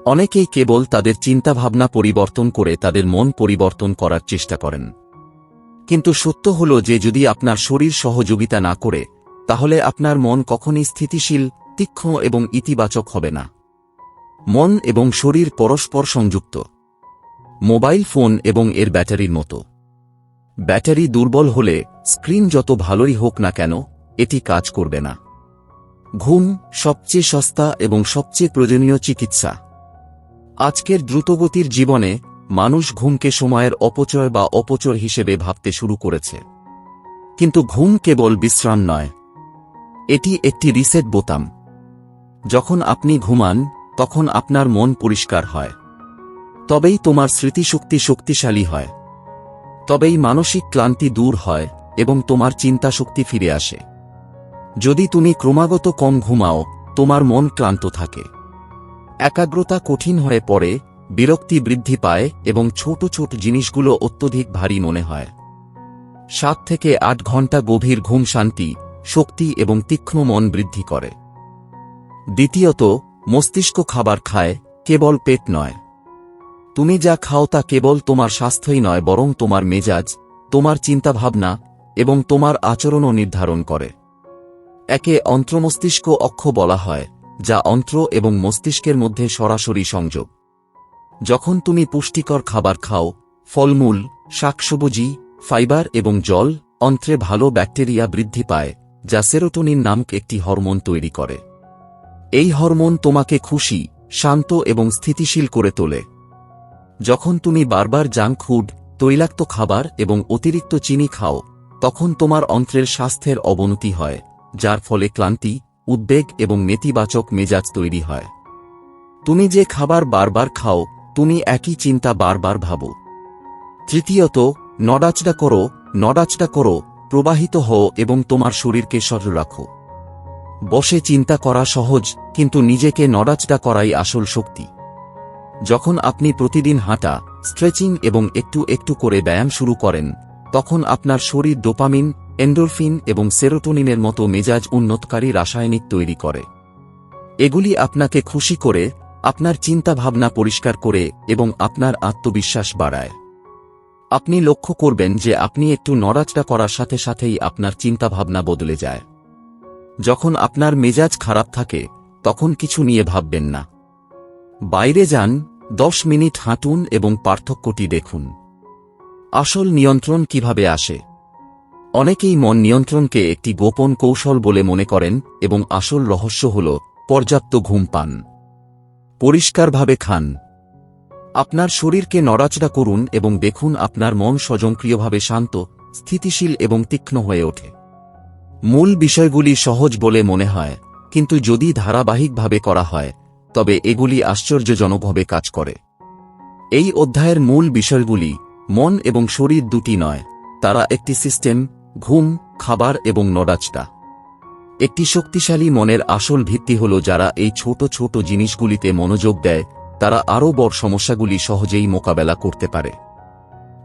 অনেকেই কেবল তাদের চিন্তাভাবনা পরিবর্তন করে তাদের মন পরিবর্তন করার চেষ্টা করেন। কিন্তু সত্য হল যে যদি আপনার শরীর সহযোগিতা না করে, তাহলে আপনার মন কখনই স্থিতিশীল, তীক্ষ্ণ এবং ইতিবাচক হবে না। মন এবং শরীর পরস্পর সংযুক্ত। মোবাইল ফোন এবং এর ব্যাটারির মতো। ব্যাটারি দুর্বল হলে স্ক্রিন যত ভালোই হোক না কেন, এটি কাজ করবে না। ঘুম সবচেয়ে সস্তা এবং সবচেয়ে প্রয়োজনীয় চিকিৎসা। আজকের দ্রুতগতির জীবনে মানুষ ঘুমকে সময়ের অপচয় বা অপচয় হিসেবে ভাবতে শুরু করেছে। কিন্তু ঘুম কেবল বিশ্রাম নয়, এটি একটি রিসেট বোতাম। যখন আপনি ঘুমান, তখন আপনার মন পরিষ্কার হয়। তবেই তোমার স্মৃতিশক্তি শক্তিশালী হয়। তবেই মানসিক ক্লান্তি দূর হয় এবং তোমার চিন্তাশক্তি ফিরে আসে। যদি তুমি ক্রমাগত কম ঘুমাও, তোমার মন ক্লান্ত থাকে। একাগ্রতা কঠিন হয়ে পড়ে, বিরক্তি বৃদ্ধি পায় এবং ছোট ছোট জিনিসগুলো অত্যধিক ভারী মনে হয়। 7 থেকে 8 ঘন্টা গভীর ঘুম শান্তি, শক্তি এবং তীক্ষ্ণ মন বৃদ্ধি করে। দ্বিতীয়ত, মস্তিষ্ক খাবার খায়, কেবল পেট নয়। তুমি যা খাও তা কেবল তোমার স্বাস্থ্যই নয় বরং তোমার মেজাজ, তোমার চিন্তাভাবনা এবং তোমার আচরণও নির্ধারণ করে। একে অন্ত্রমস্তিষ্ক অক্ষ বলা হয়, যা অন্ত্র এবং মস্তিষ্কের মধ্যে সরাসরি সংযোগ। যখন তুমি পুষ্টিকর খাবার খাও, ফলমূল, শাকসবজি, ফাইবার এবং জল, অন্ত্রে ভালো ব্যাকটেরিয়া বৃদ্ধি পায়, যা সেরোটোনিন নামক একটি হরমোন তৈরি করে। এই হরমোন তোমাকে খুশি, শান্ত এবং স্থিতিশীল করে তোলে। যখন তুমি বারবার জাঙ্ক ফুড, তৈলাক্ত খাবার এবং অতিরিক্ত চিনি খাও, তখন তোমার অন্ত্রের স্বাস্থ্যের অবনতি হয়, যার ফলে ক্লান্তি, উদ্বেগ এবং নেতিবাচক মেজাজ তৈরি হয়। তুমি যে খাবার বারবার খাও, তুমি একই চিন্তা বারবার ভাবো। তৃতীয়ত, নড়াচড়া করো, প্রবাহিত হও এবং তোমার শরীরকে সচল রাখো। বসে চিন্তা করা সহজ, কিন্তু নিজেকে নড়াচড়া করাই আসল শক্তি। যখন আপনি প্রতিদিন হাঁটা, স্ট্রেচিং এবং একটু একটু করে ব্যায়াম শুরু করেন, তখন আপনার শরীর ডোপামিন, এন্ডোরফিন এবং সেরোটোনিনের মতো মেজাজ উন্নতকারী রাসায়নিক তৈরি করে। এগুলি আপনাকে খুশি করে, আপনার চিন্তাভাবনা পরিষ্কার করে এবং আপনার আত্মবিশ্বাস বাড়ায়। আপনি লক্ষ্য করবেন যে আপনি একটু নড়াচড়া করার সাথে সাথেই আপনার চিন্তাভাবনা বদলে যায়। যখন আপনার মেজাজ খারাপ থাকে, তখন কিছু নিয়ে ভাববেন না। বাইরে যান, 10 মিনিট হাঁটুন এবং পার্থক্যটি দেখুন। আসল নিয়ন্ত্রণ কিভাবে আসে? অনেকেই মন নিয়ন্ত্রণকে একটি গোপন কৌশল বলে মনে করেন এবং আসল রহস্য হল পর্যাপ্ত ঘুম পান, পরিষ্কারভাবে খান। আপনার শরীরকে নড়াচড়া করুন এবং দেখুন আপনার মন স্বয়ংক্রিয়ভাবে শান্ত, স্থিতিশীল এবং তীক্ষ্ণ হয়ে ওঠে। মূল বিষয়গুলি সহজ বলে মনে হয়, কিন্তু যদি ধারাবাহিকভাবে করা হয়, তবে এগুলি আশ্চর্যজনকভাবে কাজ করে। এই অধ্যায়ের মূল বিষয়গুলি মন এবং শরীর দুটি নয়, তারা একটি সিস্টেম: ঘুম, খাবার এবং নড়াচড়া। একটি শক্তিশালী মনের আসল ভিত্তি হল যারা এই ছোট ছোট জিনিসগুলিতে মনোযোগ দেয়, তারা আরও বড় সমস্যাগুলি সহজেই মোকাবেলা করতে পারে।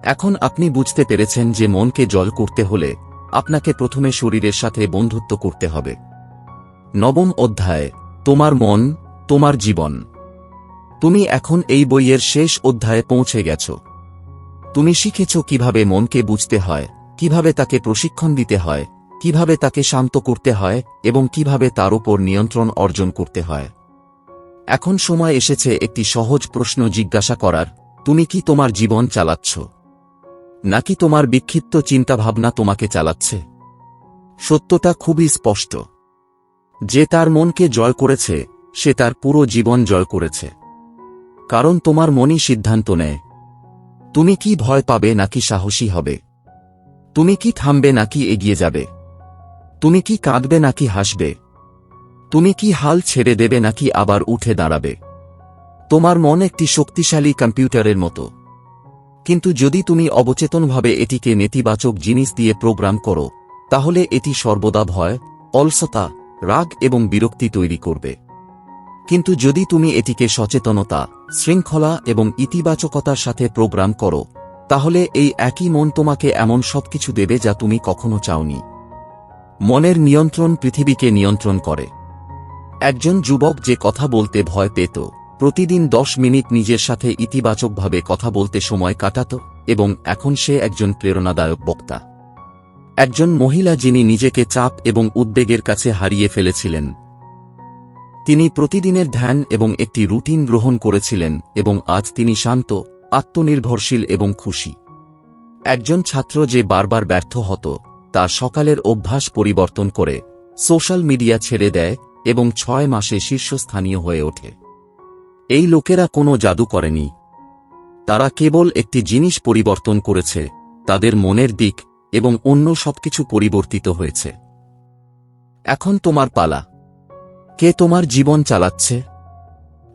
এখন আপনি বুঝতে পেরেছেন যে মনকে জয় করতে হলে আপনাকে প্রথমে শরীরের সাথে বন্ধুত্ব করতে হবে। নবম অধ্যায়: তোমার মন, তোমার জীবন। তুমি এখন এই বইয়ের শেষ অধ্যায়ে পৌঁছে গেছ। তুমি শিখেছ কিভাবে মনকে বুঝতে হয়, কিভাবে তাকে প্রশিক্ষণ দিতে হয়, কিভাবে তাকে শান্ত করতে হয় এবং কিভাবে তার উপর নিয়ন্ত্রণ অর্জন করতে হয়। এখন সময় এসেছে একটি সহজ প্রশ্ন জিজ্ঞাসা করার: তুমি কি তোমার জীবন চালাচ্ছ, নাকি তোমার বিক্ষিপ্ত চিন্তাভাবনা তোমাকে চালাচ্ছে? সত্যটা খুবই স্পষ্ট। যে তার মনকে জয় করেছে সে তার পুরো জীবন জয় করেছে। কারণ তোমার মনই সিদ্ধান্ত নেয়। তুমি কি ভয় পাবে নাকি সাহসী হবে? তুমি কি থামবে নাকি এগিয়ে যাবে? তুমি কি কাঁদবে নাকি হাসবে? তুমি কি হাল ছেড়ে দেবে নাকি আবার উঠে দাঁড়াবে? তোমার মন একটি শক্তিশালী কম্পিউটারের মতো। কিন্তু যদি তুমি অবচেতনভাবে এটিকে নেতিবাচক জিনিস দিয়ে প্রোগ্রাম করো, তাহলে এটি সর্বদা ভয়, অলসতা, রাগ এবং বিরক্তি তৈরি করবে। কিন্তু যদি তুমি এটিকে সচেতনতা, শৃঙ্খলা এবং ইতিবাচকতার সাথে প্রোগ্রাম করো, তাহলে এই একই মন তোমাকে এমন সবকিছু দেবে যা তুমি কখনো চাওনি। মনের নিয়ন্ত্রণ পৃথিবীকে নিয়ন্ত্রণ করে। একজন যুবক যে কথা বলতে ভয় পেত, প্রতিদিন 10 মিনিট নিজের সাথে ইতিবাচকভাবে কথা বলতে সময় কাটাত, এবং এখন সে একজন প্রেরণাদায়ক বক্তা। একজন মহিলা যিনি নিজেকে চাপ এবং উদ্বেগের কাছে হারিয়ে ফেলেছিলেন, তিনি প্রতিদিনের ধ্যান এবং একটি রুটিন গ্রহণ করেছিলেন এবং আজ তিনি শান্ত, আত্মনির্ভরশীল এবং খুশি। একজন ছাত্র যে বারবার ব্যর্থ হতো, তার সকালের অভ্যাস পরিবর্তন করে সোশ্যাল মিডিয়া ছেড়ে দেয় এবং 6 মাসে শীর্ষস্থানীয় হয়ে ওঠে। এই লোকেরা কোনো জাদু করেনি। তারা কেবল একটি জিনিস পরিবর্তন করেছে: তাদের মনের দিক, এবং অন্য সবকিছু পরিবর্তিত হয়েছে। এখন তোমার পালা। কে তোমার জীবন চালাচ্ছে?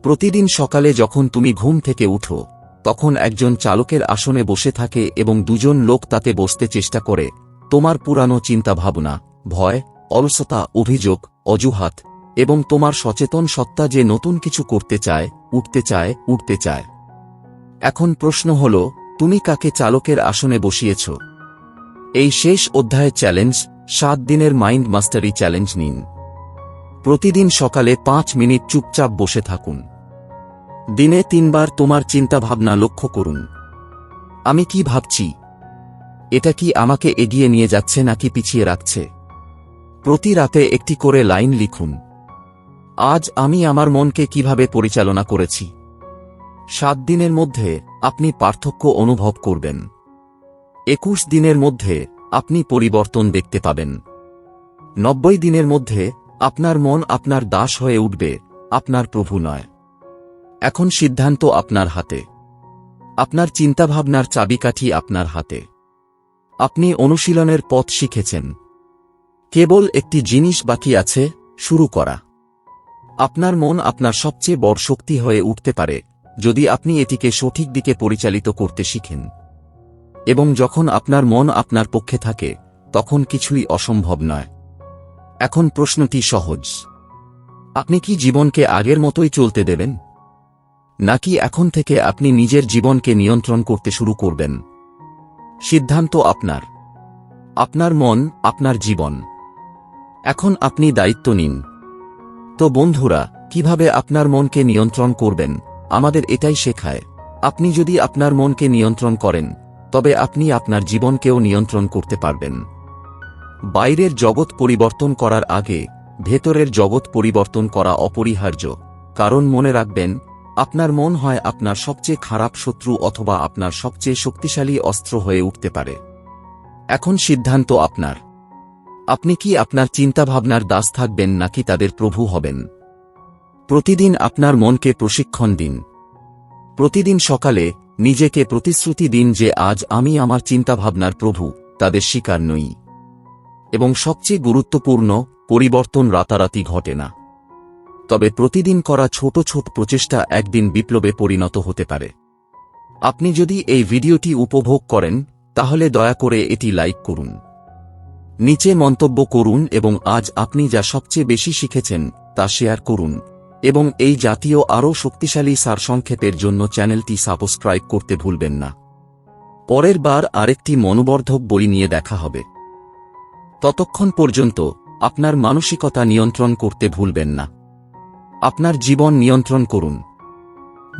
প্রতিদিন সকালে যখন তুমি ঘুম থেকে উঠো, তখন একজন চালকের আসনে বসে থাকে এবং দুজন লোক তাতে বসতে চেষ্টা করে। তোমার পুরানো চিন্তাভাবনা, ভয়, অলসতা, অভিযোগ, অজুহাত, এবং তোমার সচেতন সত্তা যে নতুন কিছু করতে চায়, উঠতে চায়। এখন প্রশ্ন হল, তুমি কাকে চালকের আসনে বসিয়েছ? এই শেষ অধ্যায়ে চ্যালেঞ্জ: 7 দিনের মাইন্ড মাস্টারি চ্যালেঞ্জ নিন। প্রতিদিন সকালে 5 মিনিট চুপচাপ বসে থাকুন। দিনে 3 বার তোমার চিন্তাভাবনা লক্ষ্য করুন। আমি কি ভাবছি? এটা কি আমাকে এগিয়ে নিয়ে যাচ্ছে নাকি পিছিয়ে রাখছে? প্রতি রাতে একটি করে লাইন লিখুন। আজ আমি আমার মনকে কিভাবে পরিচালনা করেছি? 7 দিনের মধ্যে আপনি পার্থক্য অনুভব করবেন। 21 দিনের মধ্যে আপনি পরিবর্তন দেখতে পাবেন। 90 দিনের মধ্যে আপনার মন আপনার দাস হয়ে উঠবে, আপনার প্রভু নয়। এখন সিদ্ধান্ত আপনার হাতে। আপনার চিন্তাভাবনার চাবিকাঠি আপনার হাতে। আপনি অনুশীলনের পথ শিখেছেন। কেবল একটি জিনিস বাকি আছে: শুরু করা। আপনার মন আপনার সবচেয়ে বড় শক্তি হয়ে উঠতে পারে যদি আপনি এটিকে সঠিক দিকে পরিচালিত করতে শিখেন। এবং যখন আপনার মন আপনার পক্ষে থাকে, তখন কিছুই অসম্ভব নয়। এখন প্রশ্নটি সহজ: আপনি কি জীবনকে আগের মতোই চলতে দেবেন, নাকি এখন থেকে আপনি নিজের জীবনকে নিয়ন্ত্রণ করতে শুরু করবেন? সিদ্ধান্ত আপনার। আপনার মন, আপনার জীবন। এখন আপনি দায়িত্ব নিন। তো বন্ধুরা, কিভাবে আপনার মনকে নিয়ন্ত্রণ করবেন? আমাদের এটাই শেখায়। আপনি যদি আপনার মনকে নিয়ন্ত্রণ করেন, তবে আপনি আপনার জীবনকেও নিয়ন্ত্রণ করতে পারবেন। বাইরের জগৎ পরিবর্তন করার আগে ভেতরের জগৎ পরিবর্তন করা অপরিহার্য। কারণ মনে রাখবেন, আপনার মন হয় আপনার সবচেয়ে খারাপ শত্রু অথবা আপনার সবচেয়ে শক্তিশালী অস্ত্র হয়ে উঠতে পারে। এখন সিদ্ধান্ত আপনার। আপনি কি আপনার চিন্তাভাবনার দাস থাকবেন নাকি তাদের প্রভু হবেন? প্রতিদিন আপনার মনকে প্রশিক্ষণ দিন। প্রতিদিন সকালে নিজেকে প্রতিশ্রুতি দিন যে আজ আমি আমার চিন্তাভাবনার প্রভু, তাদের শিকার নই। এবং সবচেয়ে গুরুত্বপূর্ণ, পরিবর্তন রাতারাতি ঘটে না। তবে প্রতিদিন করা ছোট ছোট প্রচেষ্টা একদিন বিপ্লবে পরিণত হতে পারে। আপনি যদি এই ভিডিওটি উপভোগ করেন তাহলে দয়া করে এটি লাইক করুন, নিচে মন্তব্য করুন এবং আজ আপনি যা সবচেয়ে বেশি শিখেছেন তা শেয়ার করুন এবং এই জাতীয় আরও শক্তিশালী সারসংক্ষেপের জন্য চ্যানেলটি সাবস্ক্রাইব করতে ভুলবেন না। পরের বার আরেকটি মনোবর্ধক বই নিয়ে দেখা হবে। ততক্ষণ পর্যন্ত আপনার মানসিকতা নিয়ন্ত্রণ করতে ভুলবেন না। আপনার জীবন নিয়ন্ত্রণ করুন।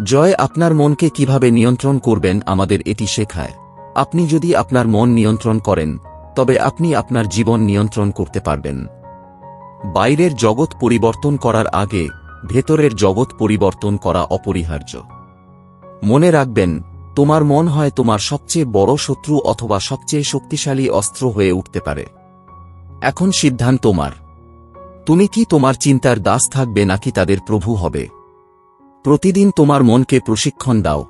জয় আপনার মনকে কিভাবে নিয়ন্ত্রণ করবেন আমাদের এটি শেখায়। আপনি যদি আপনার মন নিয়ন্ত্রণ করেন তবে আপনি আপনার জীবন নিয়ন্ত্রণ করতে পারবেন। বাইরের জগৎ পরিবর্তন করার আগে ভেতরের জগৎ পরিবর্তন করা অপরিহার্য। মনে রাখবেন, তোমার মন হয় তোমার সবচেয়ে বড় শত্রু অথবা সবচেয়ে শক্তিশালী অস্ত্র হয়ে উঠতে পারে। এখন সিদ্ধান্ত তোমার। তুমি কি তোমার চিন্তার দাস থাকবে নাকি তাদের প্রভু হবে? প্রতিদিন তোমার মনকে প্রশিক্ষণ দাও।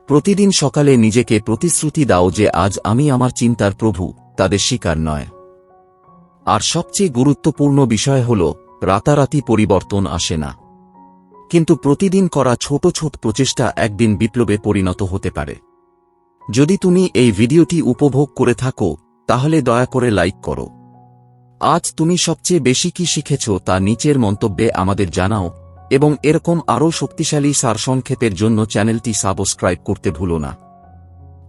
প্রতিদিন সকালে নিজেকে প্রতিশ্রুতি দাও যে আজ আমি আমার চিন্তার প্রভু, তাদের শিকার নয়। আর সবচেয়ে গুরুত্বপূর্ণ বিষয় হল, রাতারাতি পরিবর্তন আসে না, কিন্তু প্রতিদিন করা ছোট ছোট প্রচেষ্টা একদিন বিপ্লবে পরিণত হতে পারে। যদি তুমি এই ভিডিওটি উপভোগ করে থাকো তাহলে দয়া করে লাইক করো। আজ তুমি সবচেয়ে বেশি কি শিখেছ তা নিচের মন্তব্যে আমাদের জানাও এবং এরকম আরও শক্তিশালী সারসংক্ষেপের জন্য চ্যানেলটি সাবস্ক্রাইব করতে ভুলো না।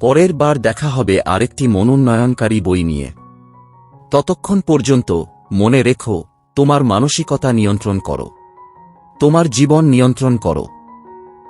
পরের বার দেখা হবে আরেকটি মনোন্নয়নকারী বই নিয়ে। ততক্ষণ পর্যন্ত মনে রেখো, তোমার মানসিকতা নিয়ন্ত্রণ করো, তোমার জীবন নিয়ন্ত্রণ করো।